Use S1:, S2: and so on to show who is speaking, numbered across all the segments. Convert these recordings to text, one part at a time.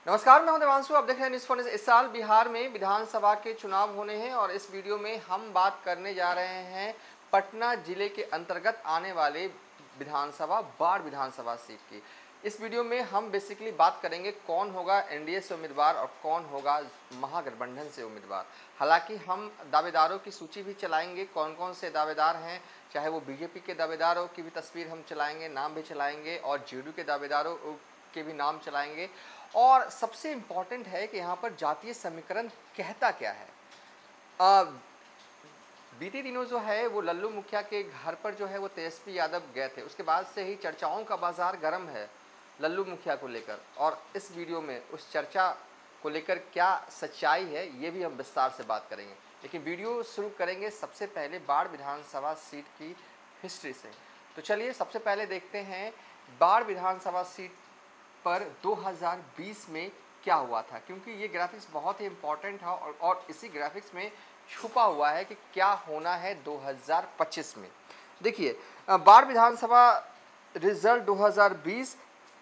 S1: नमस्कार, मैं हूं देवांशु। आप देख रहे हैं न्यूज़ फॉर न्यूज़। इस साल बिहार में विधानसभा के चुनाव होने हैं और इस वीडियो में हम बात करने जा रहे हैं पटना जिले के अंतर्गत आने वाले विधानसभा बाढ़ विधानसभा सीट की। इस वीडियो में हम बेसिकली बात करेंगे कौन होगा एनडीए से उम्मीदवार और कौन होगा महागठबंधन से उम्मीदवार। हालांकि हम दावेदारों की सूची भी चलाएंगे, कौन कौन से दावेदार हैं, चाहे वो बीजेपी के दावेदारों की भी तस्वीर हम चलाएंगे, नाम भी चलाएंगे, और जेडीयू के दावेदारों के भी नाम चलाएंगे। और सबसे इम्पॉर्टेंट है कि यहाँ पर जातीय समीकरण कहता क्या है। बीते दिनों जो है वो लल्लू मुखिया के घर पर जो है वो तेजस्वी यादव गए थे, उसके बाद से ही चर्चाओं का बाजार गर्म है लल्लू मुखिया को लेकर। और इस वीडियो में उस चर्चा को लेकर क्या सच्चाई है ये भी हम विस्तार से बात करेंगे। लेकिन वीडियो शुरू करेंगे सबसे पहले बाढ़ विधानसभा सीट की हिस्ट्री से। तो चलिए सबसे पहले देखते हैं बाढ़ विधानसभा सीट पर 2020 में क्या हुआ था, क्योंकि ये ग्राफिक्स बहुत ही इम्पोर्टेंट है और इसी ग्राफिक्स में छुपा हुआ है कि क्या होना है 2025 में। देखिए, बाढ़ विधानसभा रिजल्ट 2020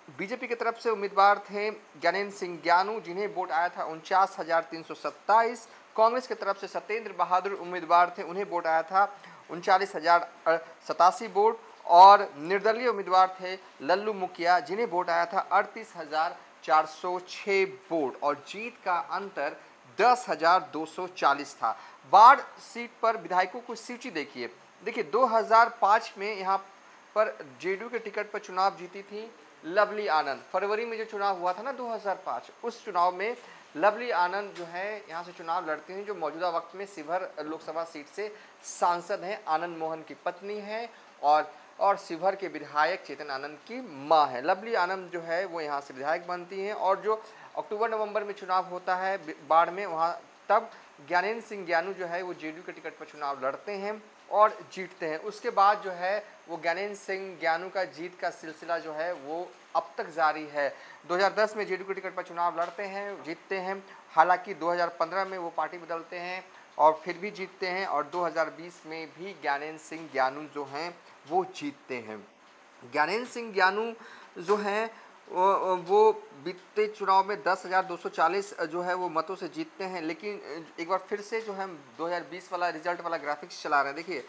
S1: बीजेपी की तरफ से उम्मीदवार थे ज्ञानेंद्र सिंह ज्ञानू, जिन्हें वोट आया था 49,327। कांग्रेस की तरफ से सत्येंद्र बहादुर उम्मीदवार थे, उन्हें वोट आया था 39,087 वोट। और निर्दलीय उम्मीदवार थे लल्लू मुखिया, जिन्हें वोट आया था 38,406 वोट और जीत का अंतर 10,240 था। बाढ़ सीट पर विधायकों की सूची देखिए। 2005 में यहाँ पर जेडीयू के टिकट पर चुनाव जीती थी लवली आनंद। फरवरी में जो चुनाव हुआ था ना 2005, उस चुनाव में लवली आनंद जो है यहाँ से चुनाव लड़ती हैं, जो मौजूदा वक्त में शिवहर लोकसभा सीट से सांसद हैं, आनंद मोहन की पत्नी है और शिवहर के विधायक चेतन आनंद की मां है। लवली आनंद जो है वो यहाँ से विधायक बनती हैं। और जो अक्टूबर-नवंबर में चुनाव होता है बाढ़ में, वहाँ तब ज्ञानेंद्र सिंह ज्ञानू जो है वो जेडीयू के टिकट पर चुनाव लड़ते हैं और जीतते हैं। उसके बाद जो है वो ज्ञानेंद्र सिंह ज्ञानू का जीत का सिलसिला जो है वो अब तक जारी है। 2010 में जेडीयू के टिकट पर चुनाव लड़ते हैं, जीतते हैं। हालांकि 2015 में वो पार्टी बदलते हैं और फिर भी जीतते हैं। और 2020 में भी ज्ञानेंद्र सिंह ज्ञानू जो हैं वो जीतते हैं। ज्ञानेंद्र सिंह ज्ञानू जो हैं वो बीते चुनाव में 10,240 जो है वो मतों से जीतते हैं। लेकिन एक बार फिर से जो है 2020 वाला रिजल्ट वाला ग्राफिक्स चला रहे हैं। देखिए,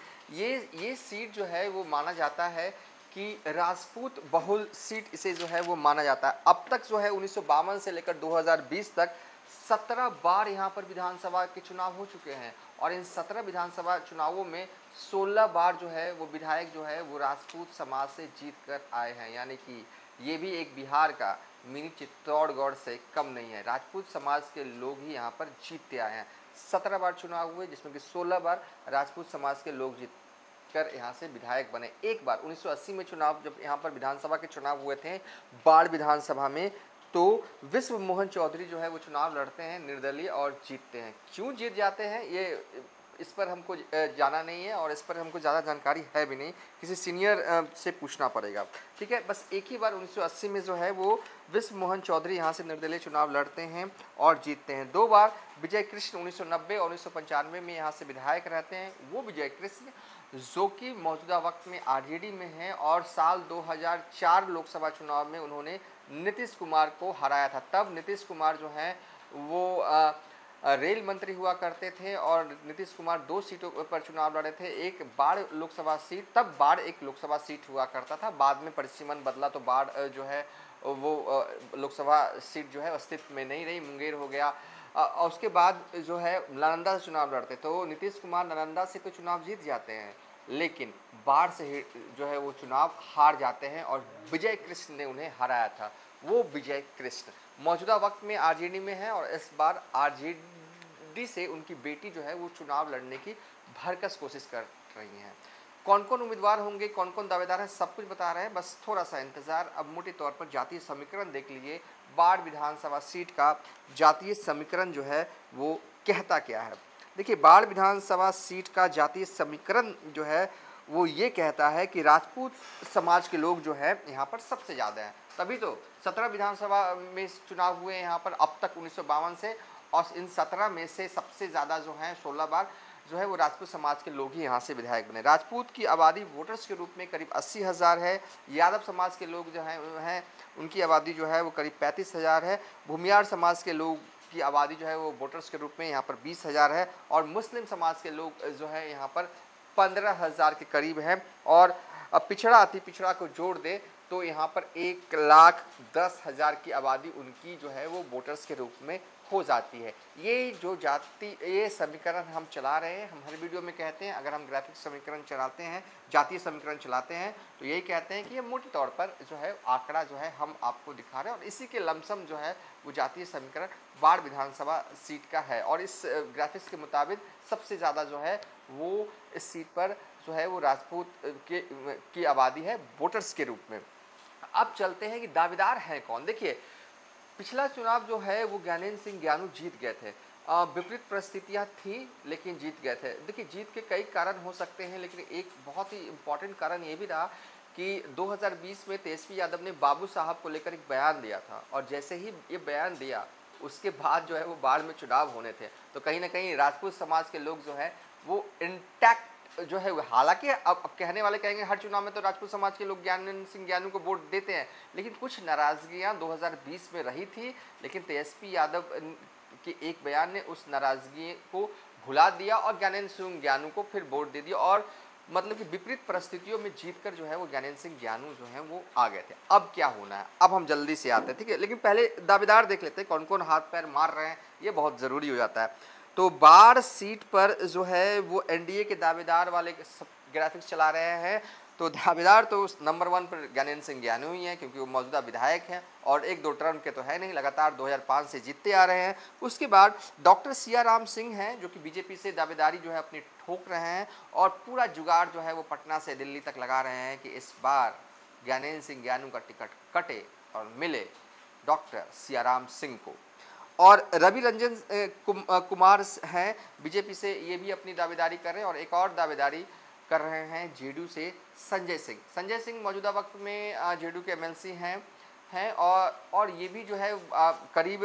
S1: ये सीट जो है वो माना जाता है कि राजपूत बहुल सीट इसे जो है वो माना जाता है। अब तक जो है 1952 से लेकर 2020 तक 17 बार यहाँ पर विधानसभा के चुनाव हो चुके हैं और इन 17 विधानसभा चुनावों में 16 बार जो है वो विधायक जो है वो राजपूत समाज से जीत कर आए हैं। यानी कि ये भी एक बिहार का मिनी चित्तौड़गढ़ से कम नहीं है। राजपूत समाज के लोग ही यहाँ पर जीतते आए हैं। 17 बार चुनाव हुए, जिसमें कि 16 बार राजपूत समाज के लोग जीत कर यहाँ से विधायक बने। एक बार 1980 में चुनाव, जब यहाँ पर विधानसभा के चुनाव हुए थे बाढ़ विधानसभा में, तो विश्व मोहन चौधरी जो है वो चुनाव लड़ते हैं निर्दलीय और जीतते हैं। क्यों जीत जाते हैं ये इस पर हमको जाना नहीं है और इस पर हमको ज़्यादा जानकारी है भी नहीं, किसी सीनियर से पूछना पड़ेगा। ठीक है, बस एक ही बार 1980 में जो है वो विश्व मोहन चौधरी यहाँ से निर्दलीय चुनाव लड़ते हैं और जीतते हैं। 2 बार विजय कृष्ण 1990 और 1995 में यहाँ से विधायक रहते हैं। वो विजय कृष्ण जो कि मौजूदा वक्त में आरजेडी में हैं और साल 2004 लोकसभा चुनाव में उन्होंने नीतीश कुमार को हराया था। तब नीतीश कुमार जो हैं वो रेल मंत्री हुआ करते थे और नीतीश कुमार 2 सीटों पर चुनाव लड़े थे। एक बाढ़ लोकसभा सीट, तब बाढ़ एक लोकसभा सीट हुआ करता था, बाद में परिसीमन बदला तो बाढ़ जो है वो लोकसभा सीट जो है अस्तित्व में नहीं रही, मुंगेर हो गया। और उसके बाद जो है नालंदा से चुनाव लड़ते, तो नीतीश कुमार नालंदा से तो चुनाव जीत जाते हैं, लेकिन बाढ़ से जो है वो चुनाव हार जाते हैं और विजय कृष्ण ने उन्हें हराया था। वो विजय कृष्ण मौजूदा वक्त में आरजेडी में है और इस बार आरजेडी से उनकी बेटी जो है वो चुनाव लड़ने की भरकस कोशिश कर रही हैं। कौन कौन उम्मीदवार होंगे, कौन कौन दावेदार हैं, सब कुछ बता रहे हैं, बस थोड़ा सा इंतजार। अब मोटे तौर पर जातीय समीकरण देख लीजिए। बाढ़ विधानसभा सीट का जातीय समीकरण जो है वो कहता क्या है। देखिए, बाढ़ विधानसभा सीट का जातीय समीकरण जो है वो ये कहता है कि राजपूत समाज के लोग जो है यहाँ पर सबसे ज़्यादा हैं। तभी तो 17 विधानसभा में चुनाव हुए यहाँ पर अब तक 1952 से, और इन 17 में से सबसे ज़्यादा जो हैं 16 बार जो है वो राजपूत समाज के लोग ही यहाँ से विधायक बने। राजपूत की आबादी वोटर्स के रूप में करीब 80,000 है। यादव समाज के लोग जो हैं उनकी आबादी जो है वो करीब 35,000 है। भूमियार समाज के लोग की आबादी जो है वो वोटर्स के रूप में यहाँ पर 20,000 है। और मुस्लिम समाज के लोग जो है यहाँ पर 15,000 के करीब हैं। और अब पिछड़ा अति पिछड़ा को जोड़ दे तो यहाँ पर 1,10,000 की आबादी उनकी जो है वो वोटर्स के रूप में हो जाती है। ये जो ये समीकरण हम चला रहे हैं, हम हर वीडियो में कहते हैं, अगर हम ग्राफिक समीकरण चलाते हैं, जातीय समीकरण चलाते हैं, तो यही कहते हैं कि ये मोटे तौर पर जो है आंकड़ा जो है हम आपको दिखा रहे हैं। और इसी के लमसम जो है वो जातीय समीकरण बाढ़ विधानसभा सीट का है। और इस ग्राफिक्स के मुताबिक सबसे ज़्यादा जो है वो इस सीट पर जो है वो राजपूत की आबादी है वोटर्स के रूप में। अब चलते हैं कि दावेदार हैं कौन। देखिए, पिछला चुनाव जो है वो ज्ञानेंद्र सिंह ज्ञानू जीत गए थे। विपरीत परिस्थितियां थी लेकिन जीत गए थे। देखिए, जीत के कई कारण हो सकते हैं, लेकिन एक बहुत ही इम्पॉर्टेंट कारण ये भी रहा कि 2020 में तेजस्वी यादव ने बाबू साहब को लेकर एक बयान दिया था। और जैसे ही ये बयान दिया उसके बाद जो है वो बाढ़ में चुनाव होने थे। तो कहीं ना कहीं राजपूत समाज के लोग जो है वो इंटैक्ट जो है, हालांकि अब कहने वाले कहेंगे हर चुनाव में तो राजपूत समाज के लोग ज्ञानेंद्र सिंह ज्ञानू को वोट देते हैं, लेकिन कुछ नाराजगियां 2020 में रही थी। लेकिन तेजस्वी यादव के एक बयान ने उस नाराजगी को भुला दिया और ज्ञानेंद्र सिंह ज्ञानू को फिर वोट दे दिया। और मतलब कि विपरीत परिस्थितियों में जीतकर जो है वो ज्ञानेंद्र सिंह ज्ञानू जो है वो आ गए थे। अब क्या होना है, अब हम जल्दी से आते हैं, ठीक है। लेकिन पहले दावेदार देख लेते हैं कौन कौन हाथ पैर मार रहे हैं, ये बहुत ज़रूरी हो जाता है। तो बाढ़ सीट पर जो है वो एनडीए के दावेदार वाले ग्राफिक्स चला रहे हैं। तो दावेदार तो नंबर 1 पर ज्ञानेंद्र सिंह ज्ञानू ही हैं, क्योंकि वो मौजूदा विधायक हैं और 1-2 टर्म के तो है नहीं, लगातार 2005 से जीतते आ रहे हैं। उसके बाद डॉक्टर सियाराम सिंह हैं, जो कि बीजेपी से दावेदारी जो है अपनी ठोक रहे हैं। और पूरा जुगाड़ जो है वो पटना से दिल्ली तक लगा रहे हैं कि इस बार ज्ञानेंद्र सिंह ज्ञानू का टिकट कटे और मिले डॉक्टर सियाराम सिंह को। और रवि रंजन कुमार हैं बीजेपी से, ये भी अपनी दावेदारी कर रहे हैं। और एक और दावेदारी कर रहे हैं जेडीयू से संजय सिंह। संजय सिंह मौजूदा वक्त में जेडीयू के एमएलसी हैं और ये भी जो है करीब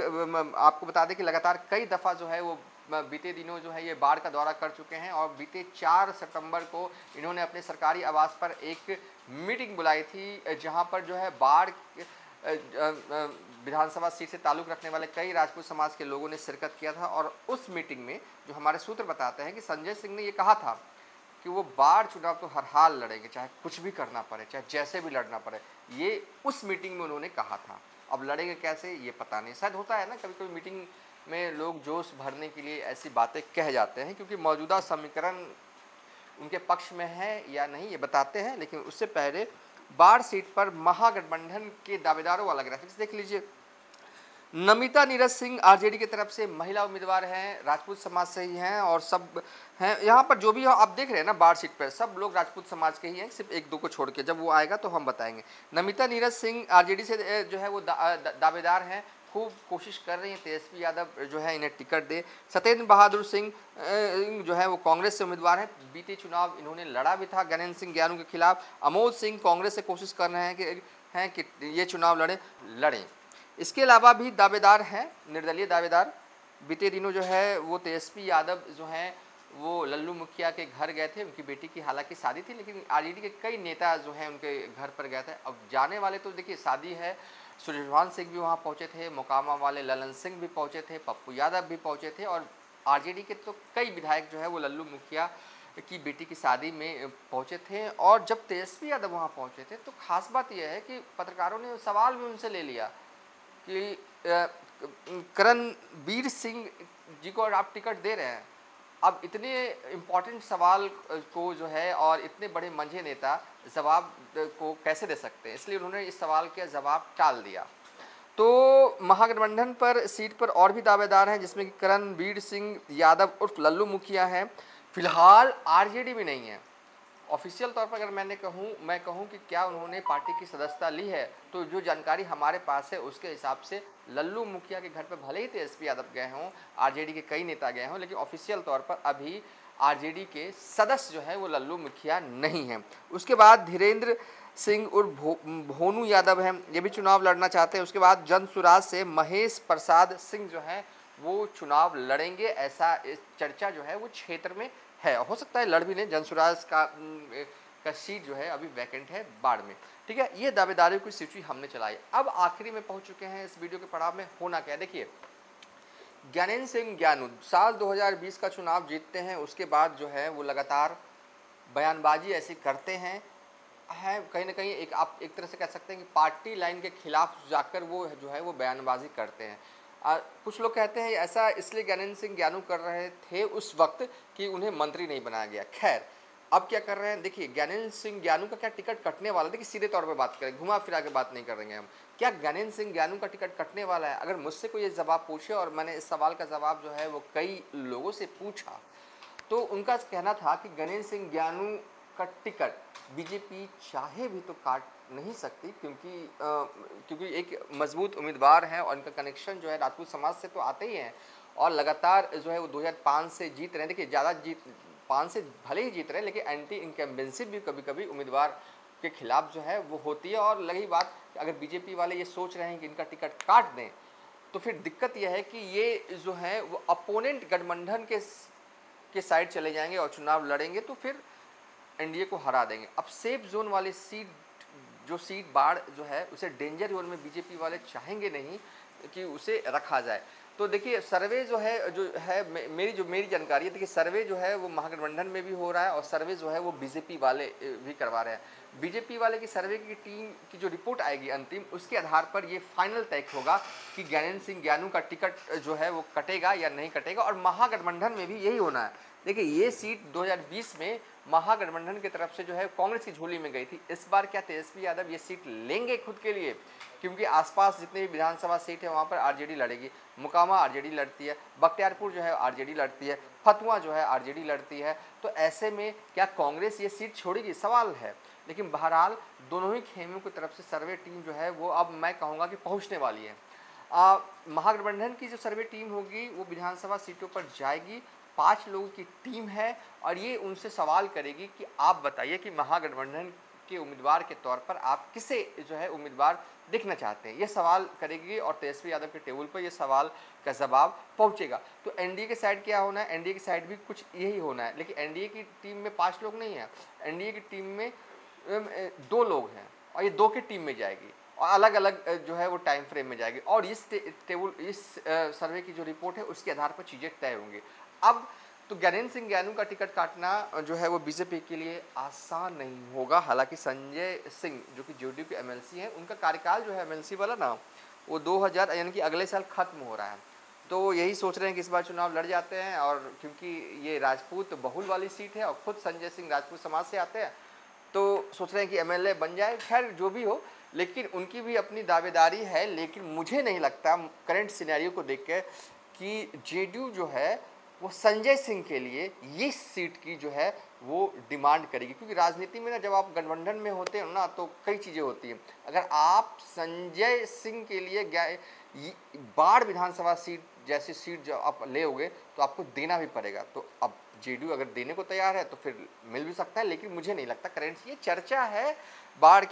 S1: आपको बता दें कि लगातार कई दफ़ा जो है वो बीते दिनों जो है ये बाढ़ का दौरा कर चुके हैं। और बीते 4 सितंबर को इन्होंने अपने सरकारी आवास पर एक मीटिंग बुलाई थी, जहाँ पर जो है बाढ़ विधानसभा सीट से ताल्लुक़ रखने वाले कई राजपूत समाज के लोगों ने शिरकत किया था। और उस मीटिंग में जो हमारे सूत्र बताते हैं कि संजय सिंह ने ये कहा था कि वो बाढ़ चुनाव तो हर हाल लड़ेंगे, चाहे कुछ भी करना पड़े, चाहे जैसे भी लड़ना पड़े। ये उस मीटिंग में उन्होंने कहा था। अब लड़ेंगे कैसे ये पता नहीं, शायद होता है ना कभी कभी मीटिंग में लोग जोश भरने के लिए ऐसी बातें कह जाते हैं, क्योंकि मौजूदा समीकरण उनके पक्ष में है या नहीं ये बताते हैं। लेकिन उससे पहले बाढ़ सीट पर महागठबंधन के दावेदारों वाला ग्राफिक्स देख लीजिए। नमिता नीरज सिंह आरजेडी की तरफ से महिला उम्मीदवार हैं, राजपूत समाज से ही हैं। और सब हैं यहाँ पर जो भी आप देख रहे हैं ना बाढ़ सीट पर, सब लोग राजपूत समाज के ही हैं, सिर्फ 1-2 को छोड़ के। जब वो आएगा तो हम बताएंगे। नमिता नीरज सिंह आरजेडी से जो है वो दावेदार हैं, खूब कोशिश कर रही हैं तेजस्वी यादव जो है इन्हें टिकट दे। सत्येंद्र बहादुर सिंह जो है वो कांग्रेस से उम्मीदवार हैं, बीते चुनाव इन्होंने लड़ा भी था ज्ञानेंद्र सिंह ज्ञानू के खिलाफ। अमोद सिंह कांग्रेस से कोशिश कर रहे हैं कि ये चुनाव लड़ें। इसके अलावा भी दावेदार हैं, निर्दलीय दावेदार। बीते दिनों जो है वो तेजस्वी यादव जो हैं वो लल्लू मुखिया के घर गए थे, उनकी बेटी की हालांकि शादी थी, लेकिन आरजेडी के कई नेता जो हैं उनके घर पर गए थे। अब जाने वाले तो देखिए शादी है, सूर्यभान सिंह भी वहाँ पहुँचे थे, मोकामा वाले ललन सिंह भी पहुँचे थे, पप्पू यादव भी पहुँचे थे। और आरजेडी के तो कई विधायक जो है वो लल्लू मुखिया की बेटी की शादी में पहुँचे थे। और जब तेजस्वी यादव वहाँ पहुँचे थे तो खास बात यह है कि पत्रकारों ने सवाल भी उनसे ले लिया कि करणवीर सिंह जी को आप टिकट दे रहे हैं, अब इतने इम्पॉर्टेंट सवाल को जो है और इतने बड़े मंझे नेता जवाब को कैसे दे सकते हैं, इसलिए उन्होंने इस सवाल का जवाब टाल दिया। तो महागठबंधन पर सीट पर और भी दावेदार हैं, जिसमें कि करणवीर सिंह यादव उर्फ लल्लू मुखिया हैं। फिलहाल आरजेडी भी नहीं है ऑफिशियल तौर पर। अगर मैं कहूं कि क्या उन्होंने पार्टी की सदस्यता ली है, तो जो जानकारी हमारे पास है उसके हिसाब से लल्लू मुखिया के घर पर भले ही तेजस्वी यादव गए हों, आरजेडी के कई नेता गए हों, लेकिन ऑफिशियल तौर पर अभी आरजेडी के सदस्य जो है वो लल्लू मुखिया नहीं हैं। उसके बाद धीरेन्द्र सिंह उर्फ भोनू यादव हैं, ये भी चुनाव लड़ना चाहते हैं। उसके बाद जन सुराज से महेश प्रसाद सिंह जो हैं वो चुनाव लड़ेंगे, ऐसा चर्चा जो है वो क्षेत्र में है, हो सकता है लड़ भी लें। जनसुराज का सीट जो है अभी वैकेंट है बाढ़ में, ठीक है। ये दावेदारियों की सूची हमने चलाई। अब आखिरी में पहुंच चुके हैं इस वीडियो के पड़ाव में। होना क्या है देखिए, ज्ञानेंद्र सिंह ज्ञानू साल 2020 का चुनाव जीतते हैं, उसके बाद जो है वो लगातार बयानबाजी ऐसी करते हैं कहीं ना कहीं आप एक तरह से कह सकते हैं कि पार्टी लाइन के खिलाफ जाकर वो जो है वो बयानबाजी करते हैं। कुछ लोग कहते हैं ऐसा इसलिए ज्ञानेंद्र सिंह ज्ञानू कर रहे थे उस वक्त कि उन्हें मंत्री नहीं बनाया गया। खैर, अब क्या कर रहे हैं देखिए, ज्ञानेंद्र सिंह ज्ञानू का क्या टिकट कटने वाला है। देखिए सीधे तौर पर बात करें, घुमा फिरा के बात नहीं करेंगे हम। क्या ज्ञानेंद्र सिंह ज्ञानू का टिकट कटने वाला है? अगर मुझसे कोई ये जवाब पूछे, और मैंने इस सवाल का जवाब जो है वो कई लोगों से पूछा, तो उनका कहना था कि ज्ञानेंद्र सिंह ज्ञानू का टिकट बीजेपी चाहे भी तो काट नहीं सकती, क्योंकि एक मजबूत उम्मीदवार हैं और इनका कनेक्शन जो है राजपूत समाज से तो आते ही हैं, और लगातार जो है वो 2005 से जीत रहे हैं। देखिए ज़्यादा 5 से भले ही जीत रहे हैं, लेकिन एंटी इनकम्बेंसी भी कभी कभी उम्मीदवार के खिलाफ जो है वो होती है। और लगी बात, अगर बीजेपी वाले ये सोच रहे हैं कि इनका टिकट काट दें, तो फिर दिक्कत यह है कि ये जो है वो अपोनेंट गठबंधन के साइड चले जाएंगे और चुनाव लड़ेंगे, तो फिर एनडीए को हरा देंगे। अब सेफ जोन वाली सीट बाढ़ जो है उसे डेंजर जोन में बीजेपी वाले चाहेंगे नहीं कि उसे रखा जाए। तो देखिए सर्वे जो है मेरी जानकारी है, देखिए सर्वे जो है वो महागठबंधन में भी हो रहा है, और सर्वे जो है वो बीजेपी वाले भी करवा रहे हैं। बीजेपी वाले की सर्वे की टीम की जो रिपोर्ट आएगी अंतिम, उसके आधार पर ये फाइनल तय होगा कि ज्ञानेंद्र सिंह ज्ञानू का टिकट जो है वो कटेगा या नहीं कटेगा। और महागठबंधन में भी यही होना है। देखिए ये सीट 2020 में महागठबंधन की तरफ से जो है कांग्रेस की झोली में गई थी। इस बार क्या तेजस्वी यादव ये सीट लेंगे खुद के लिए? क्योंकि आसपास जितने भी विधानसभा सीट है वहाँ पर आरजेडी लड़ेगी। मुकामा आरजेडी लड़ती है, बख्तियारपुर जो है आरजेडी लड़ती है, फतुआ जो है आरजेडी लड़ती है। तो ऐसे में क्या कांग्रेस ये सीट छोड़ेगी? सवाल है। लेकिन बहरहाल दोनों ही खेमों की तरफ से सर्वे टीम जो है वो अब मैं कहूँगा कि पहुँचने वाली है। महागठबंधन की जो सर्वे टीम होगी वो विधानसभा सीटों पर जाएगी। 5 लोगों की टीम है, और ये उनसे सवाल करेगी कि आप बताइए कि महागठबंधन के उम्मीदवार के तौर पर आप किसे जो है उम्मीदवार देखना चाहते हैं। ये सवाल करेगी और तेजस्वी यादव के टेबल पर ये सवाल का जवाब पहुंचेगा। तो एनडीए के साइड क्या होना है? एनडीए की साइड भी कुछ यही होना है। लेकिन एनडीए की टीम में 5 लोग नहीं हैं, एनडीए की टीम में 2 लोग हैं, और ये 2 की टीम में जाएगी, और अलग अलग जो है वो टाइम फ्रेम में जाएगी। और इस सर्वे की जो रिपोर्ट है उसके आधार पर चीज़ें तय होंगी। अब तो ज्ञानेंद्र सिंह ज्ञानू का टिकट काटना जो है वो बीजेपी के लिए आसान नहीं होगा। हालांकि संजय सिंह जो कि जेडीयू के एमएलसी हैं, उनका कार्यकाल जो है एमएलसी वाला ना, वो 2000 यानी कि अगले साल खत्म हो रहा है। तो यही सोच रहे हैं कि इस बार चुनाव लड़ जाते हैं, और क्योंकि ये राजपूत बहुल वाली सीट है और खुद संजय सिंह राजपूत समाज से आते हैं, तो सोच रहे हैं कि एमएलए बन जाए। खैर जो भी हो, लेकिन उनकी भी अपनी दावेदारी है। लेकिन मुझे नहीं लगता करंट सिनेरियो को देख के कि जेडीयू जो है वो संजय सिंह के लिए ये सीट की जो है वो डिमांड करेगी। क्योंकि राजनीति में ना, जब आप गठबंधन में होते हैं ना, तो कई चीज़ें होती हैं। अगर आप संजय सिंह के लिए बाढ़ विधानसभा सीट जैसी सीट जब आप लेओगे तो आपको देना भी पड़ेगा। तो अब जेडीयू अगर देने को तैयार है तो फिर मिल भी सकता है, लेकिन मुझे नहीं लगता। करेंट ये चर्चा है, बाढ़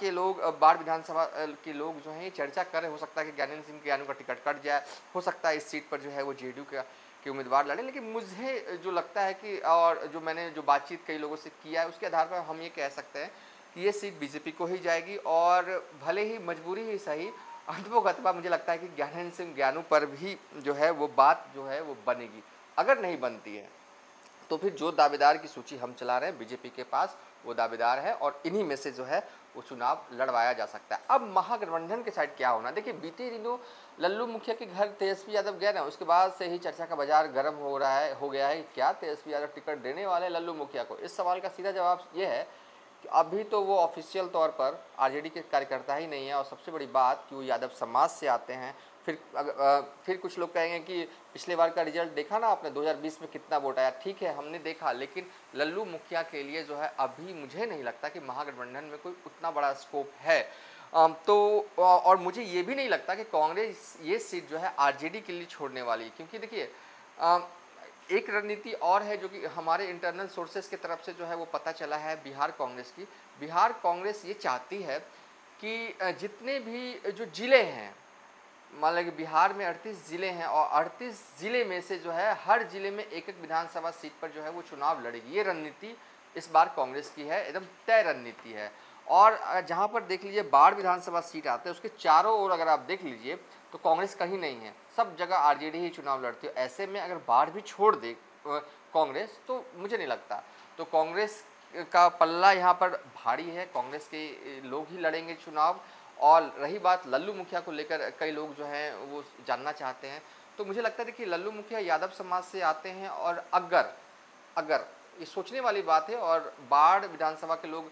S1: विधानसभा के लोग जो हैं ये चर्चा कर रहे। हो सकता है कि ज्ञानेंद्र सिंह ज्ञानू का टिकट कट जाए, हो सकता है इस सीट पर जो है वो जेडीयू के उम्मीदवार लड़े। लेकिन मुझे जो लगता है कि, और जो मैंने जो बातचीत कई लोगों से किया है, उसके आधार पर हम ये कह सकते हैं कि ये सीट बीजेपी को ही जाएगी। और भले ही मजबूरी ही सही, अंततोगत्वा मुझे लगता है कि ज्ञानेंद्र सिंह ज्ञानू पर भी जो है वो बात जो है वो बनेगी। अगर नहीं बनती है तो फिर जो दावेदार की सूची हम चला रहे हैं बीजेपी के पास, वो दावेदार है, और इन्हीं में से जो है वो चुनाव लड़वाया जा सकता है। अब महागठबंधन के साइड क्या होना? देखिए बीते दिनों लल्लू मुखिया के घर तेजस्वी यादव गए ना, उसके बाद से ही चर्चा का बाजार गर्म हो गया है। क्या तेजस्वी यादव टिकट देने वाले लल्लू मुखिया को? इस सवाल का सीधा जवाब ये है कि अभी तो वो ऑफिशियल तौर पर आरजेडी के कार्यकर्ता ही नहीं है, और सबसे बड़ी बात कि वो यादव समाज से आते हैं। फिर कुछ लोग कहेंगे कि पिछले बार का रिजल्ट देखा ना आपने, 2020 में कितना वोट आया। ठीक है, हमने देखा, लेकिन लल्लू मुखिया के लिए जो है अभी मुझे नहीं लगता कि महागठबंधन में कोई उतना बड़ा स्कोप है। और मुझे ये भी नहीं लगता कि कांग्रेस ये सीट जो है आरजेडी के लिए छोड़ने वाली। क्योंकि देखिए एक रणनीति और है जो कि हमारे इंटरनल सोर्सेज की तरफ से जो है वो पता चला है बिहार कांग्रेस की। बिहार कांग्रेस ये चाहती है कि जितने भी जो ज़िले हैं, मान लो कि बिहार में 38 ज़िले हैं और 38 ज़िले में से जो है हर ज़िले में एक एक विधानसभा सीट पर जो है वो चुनाव लड़ेगी। ये रणनीति इस बार कांग्रेस की है, एकदम तय रणनीति है। और जहाँ पर देख लीजिए बाढ़ विधानसभा सीट आते हैं उसके चारों ओर अगर आप देख लीजिए तो कांग्रेस कहीं नहीं है, सब जगह आरजेडी ही चुनाव लड़ती है। ऐसे में अगर बाढ़ भी छोड़ दे कांग्रेस तो मुझे नहीं लगता, तो कांग्रेस का पल्ला यहाँ पर भारी है, कांग्रेस के लोग ही लड़ेंगे चुनाव। और रही बात लल्लू मुखिया को लेकर, कई लोग जो हैं वो जानना चाहते हैं, तो मुझे लगता है कि लल्लू मुखिया यादव समाज से आते हैं और अगर अगर ये सोचने वाली बात है और बाढ़ विधानसभा के लोग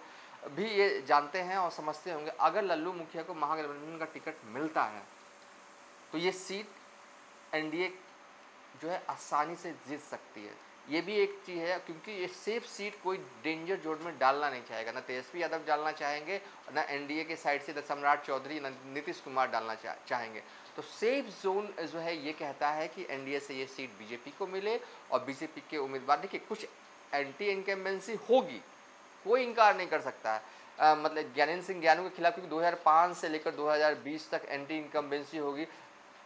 S1: भी ये जानते हैं और समझते होंगे, अगर लल्लू मुखिया को महागठबंधन का टिकट मिलता है तो ये सीट एनडीए जो है आसानी से जीत सकती है। ये भी एक चीज़ है क्योंकि ये सेफ सीट कोई डेंजर जोन में डालना नहीं चाहेगा, ना तेजस्वी यादव डालना चाहेंगे और ना एनडीए के साइड से सम्राट चौधरी ना नीतीश कुमार डालना चाहेंगे। तो सेफ जोन जो है ये कहता है कि एनडीए से ये सीट बीजेपी को मिले और बीजेपी के उम्मीदवार, देखिए कुछ एंटी इनकम्बेंसी होगी, कोई इनकार नहीं कर सकता है। मतलब ज्ञानेंद्र सिंह ज्ञानू के खिलाफ क्योंकि 2005 से लेकर 2020 तक एंटी इनकम्बेंसी होगी।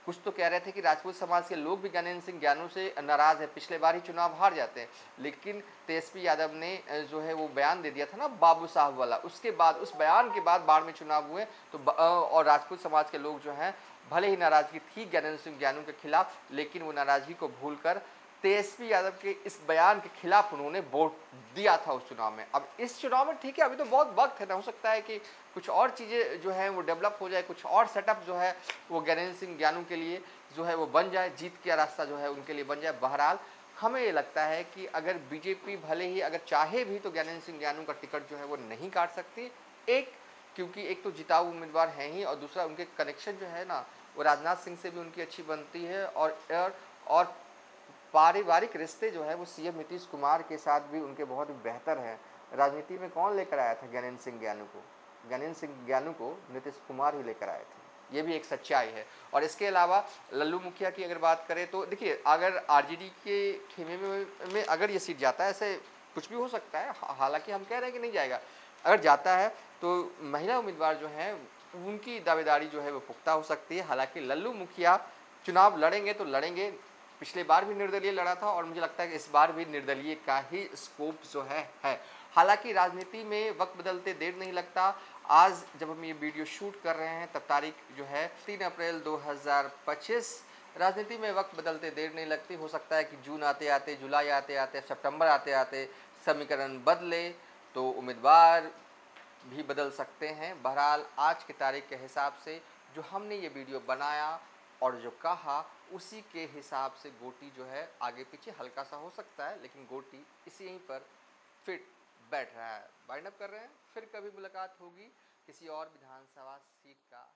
S1: कुछ तो कह रहे थे कि राजपूत समाज के लोग भी ज्ञानेंद्र सिंह ज्ञानू से नाराज़ है, पिछले बार ही चुनाव हार जाते हैं, लेकिन तेजस्वी यादव ने जो है वो बयान दे दिया था ना बाबू साहब वाला, उसके बाद उस बयान के बाद बाढ़ में चुनाव हुए तो और राजपूत समाज के लोग जो हैं भले ही नाराज़गी थी ज्ञानेंद्र सिंह ज्ञानू के खिलाफ, लेकिन वो नाराज़गी को भूलकर तेजस्वी यादव के इस बयान के खिलाफ उन्होंने वोट दिया था उस चुनाव में। अब इस चुनाव में ठीक है, अभी तो बहुत वक्त है ना, हो सकता है कि कुछ और चीज़ें जो हैं वो डेवलप हो जाए, कुछ और सेटअप जो है वो ज्ञानेंद्र सिंह ज्ञानू के लिए जो है वो बन जाए, जीत का रास्ता जो है उनके लिए बन जाए। बहरहाल हमें ये लगता है कि अगर बीजेपी भले ही अगर चाहे भी तो ज्ञानेंद्र सिंह ज्ञानू का टिकट जो है वो नहीं काट सकती, एक क्योंकि एक तो जिताऊ उम्मीदवार हैं ही और दूसरा उनके कनेक्शन जो है ना वो राजनाथ सिंह से भी उनकी अच्छी बनती है और पारिवारिक रिश्ते जो है वो सीएम नीतीश कुमार के साथ भी उनके बहुत बेहतर हैं। राजनीति में कौन लेकर आया था ज्ञानेंद्र सिंह ज्ञानू को? ज्ञानेंद्र सिंह ज्ञानू को नीतीश कुमार ही लेकर आए थे, ये भी एक सच्चाई है। और इसके अलावा लल्लू मुखिया की अगर बात करें तो देखिए अगर आरजेडी के खेमे में अगर ये सीट जाता है, ऐसे कुछ भी हो सकता है, हालांकि हम कह रहे हैं कि नहीं जाएगा, अगर जाता है तो महिला उम्मीदवार जो हैं उनकी दावेदारी जो है वो पुख्ता हो सकती है। हालांकि लल्लू मुखिया चुनाव लड़ेंगे तो लड़ेंगे, पिछले बार भी निर्दलीय लड़ा था और मुझे लगता है कि इस बार भी निर्दलीय का ही स्कोप जो है। हालांकि राजनीति में वक्त बदलते देर नहीं लगता। आज जब हम ये वीडियो शूट कर रहे हैं तब तारीख जो है 3 अप्रैल 2025। राजनीति में वक्त बदलते देर नहीं लगती, हो सकता है कि जून आते आते, जुलाई आते आते, सितंबर आते आते समीकरण बदले तो उम्मीदवार भी बदल सकते हैं। बहरहाल आज की तारीख के हिसाब से जो हमने ये वीडियो बनाया और जो कहा उसी के हिसाब से गोटी जो है आगे पीछे हल्का सा हो सकता है, लेकिन गोटी इसी यहीं पर फिट बैठ रहा है। वाइंड अप कर रहे हैं, फिर कभी मुलाकात होगी किसी और विधानसभा सीट का